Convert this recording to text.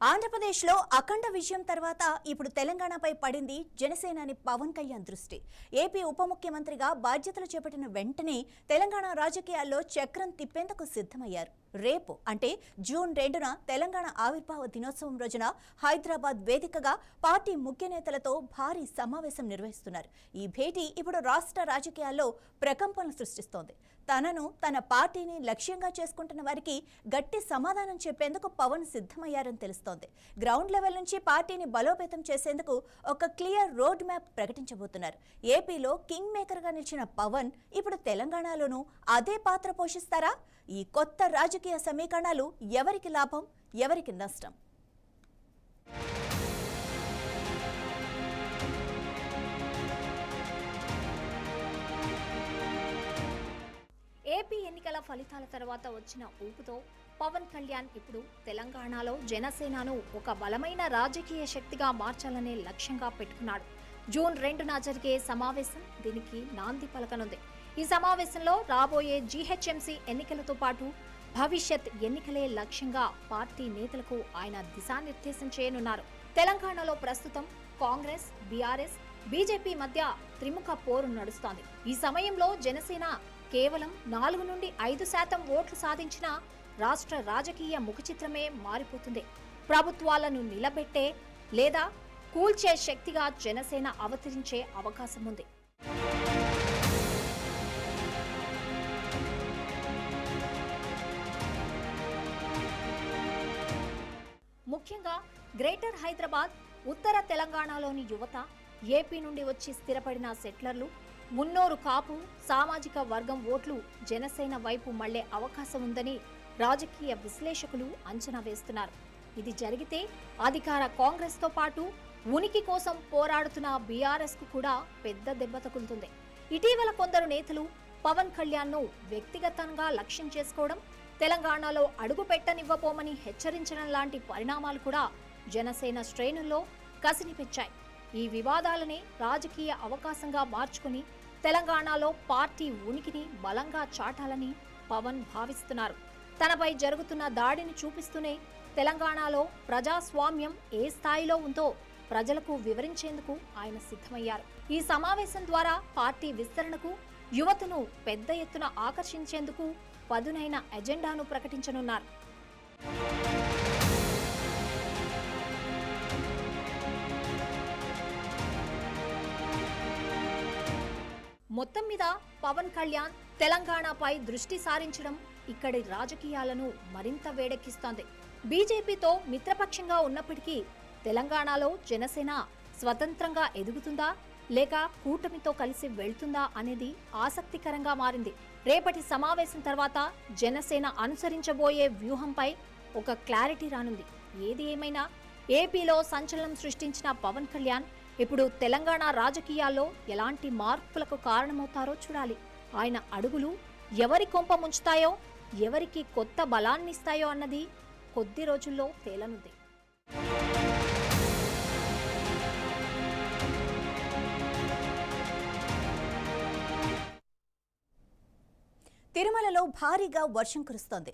ఆంధ్రప్రదేశ్లో అఖండ విజయం తర్వాత ఇప్పుడు తెలంగాణపై పడింది జనసేనాని పవన్ కళ్యాణ్ దృష్టి. ఏపీ ఉప ముఖ్యమంత్రిగా బాధ్యతలు చేపట్టిన వెంటనే తెలంగాణ రాజకీయాల్లో చక్రం తిప్పేందుకు సిద్ధమయ్యారు. రేపు అంటే జూన్ 2న తెలంగాణ ఆవిర్భావ దినోత్సవం రోజున హైదరాబాద్ వేదికగా పార్టీ ముఖ్య నేతలతో భారీ సమావేశం నిర్వహిస్తున్నారు. ఈ భేటీ ఇప్పుడు రాష్ట్ర రాజకీయాల్లో ప్రకంపనలు సృష్టిస్తోంది. తనను తన పార్టీని లక్ష్యంగా చేసుకుంటున్న వారికి గట్టి సమాధానం చెప్పేందుకు పవన్ సిద్ధమయ్యారని తెలుస్తోంది. గ్రౌండ్ లెవెల్ నుంచి పార్టీని బలోపేతం చేసేందుకు ఒక క్లియర్ రోడ్ మ్యాప్ ప్రకటించబోతున్నారు. ఏపీలో కింగ్ మేకర్ గా నిలిచిన పవన్ ఇప్పుడు తెలంగాణలోనూ అదే పాత్ర పోషిస్తారా? ఈ కొత్త రాజకీయ సమీకరణాలు ఎవరికి లాభం, ఎవరికి నష్టం? ఏపీ ఎన్నికల ఫలితాల తర్వాత వచ్చిన ఊపుతో పవన్ కళ్యాణ్ ఇప్పుడు తెలంగాణలో జనసేనను ఒక బలమైన రాజకీయ శక్తిగా మార్చాలనే లక్ష్యంగా పెట్టుకున్నాడు. జూన్ 2న జరిగే సమావేశం దీనికి నాంది పలకనుంది. ఈ సమావేశంలో రాబోయే జీహెచ్ఎంసీ ఎన్నికలతో పాటు భవిష్యత్ ఎన్నికలే లక్ష్యంగా పార్టీ నేతలకు ఆయన దిశానిర్దేశం చేయనున్నారు. తెలంగాణలో ప్రస్తుతం కాంగ్రెస్, బీఆర్ఎస్, బీజేపీ మధ్య త్రిముఖ పోరు నడుస్తోంది. ఈ సమయంలో జనసేన కేవలం 4 నుండి 5% ఓట్లు సాధించిన రాష్ట్ర రాజకీయ ముఖచిత్రమే మారిపోతుంది. ప్రభుత్వాలను నిలబెట్టే లేదా కూల్చే శక్తిగా జనసేన అవతరించే అవకాశం ఉంది. ముఖ్యంగా గ్రేటర్ హైదరాబాద్, ఉత్తర తెలంగాణలోని యువత, ఏపీ నుండి వచ్చి స్థిరపడిన సెట్లర్లు, మున్నోరు కాపు సామాజిక వర్గం ఓట్లు జనసేన వైపు మళ్లే అవకాశం ఉందని రాజకీయ విశ్లేషకులు అంచనా వేస్తున్నారు. ఇది జరిగితే అధికార కాంగ్రెస్ తో పాటు ఉనికి కోసం పోరాడుతున్న బీఆర్ఎస్ కు కూడా పెద్ద దెబ్బ తగులుతుంది. ఇటీవల కొందరు నేతలు పవన్ కళ్యాణ్ ను వ్యక్తిగతంగా లక్ష్యం చేసుకోవడం, తెలంగాణలో అడుగు పెట్టనివ్వబోమని హెచ్చరించడం లాంటి పరిణామాలు కూడా జనసేన శ్రేణుల్లో కసిని పెంచాయి. ఈ వివాదాలని రాజకీయ అవకాశంగా మార్చుకుని తెలంగాణలో పార్టీ ఉనికిని బలంగా చాటాలని పవన్ భావిస్తున్నారు. తనపై జరుగుతున్న దాడిని చూపిస్తూనే తెలంగాణలో ప్రజాస్వామ్యం ఏ స్థాయిలో ఉందో ప్రజలకు వివరించేందుకు ఆయన సిద్ధమయ్యారు. ఈ సమావేశం ద్వారా పార్టీ విస్తరణకు, యువతను పెద్ద ఎత్తున ఆకర్షించేందుకు పదునైన ఎజెండాను ప్రకటించనున్నారు. మొత్తం మీద పవన్ కళ్యాణ్ తెలంగాణపై దృష్టి సారించడం ఇక్కడి రాజకీయాలను మరింత వేడెక్కిస్తోంది. బీజేపీతో మిత్రపక్షంగా ఉన్నప్పటికీ తెలంగాణలో జనసేన స్వతంత్రంగా ఎదుగుతుందా లేక కూటమితో కలిసి వెళ్తుందా అనేది ఆసక్తికరంగా మారింది. రేపటి సమావేశం తర్వాత జనసేన అనుసరించబోయే వ్యూహంపై ఒక క్లారిటీ రానుంది. ఏది ఏమైనా ఏపీలో సంచలనం సృష్టించిన పవన్ కళ్యాణ్ ఇప్పుడు తెలంగాణ రాజకీయాల్లో ఎలాంటి మార్పులకు కారణమవుతారో చూడాలి. ఆయన అడుగులు ఎవరి కొంప ముంచుతాయో, ఎవరికి కొత్త బలాన్నిస్తాయో అన్నది కొద్ది రోజుల్లో తేలనుంది. తిరుమలలో భారీగా వర్షం కురుస్తోంది.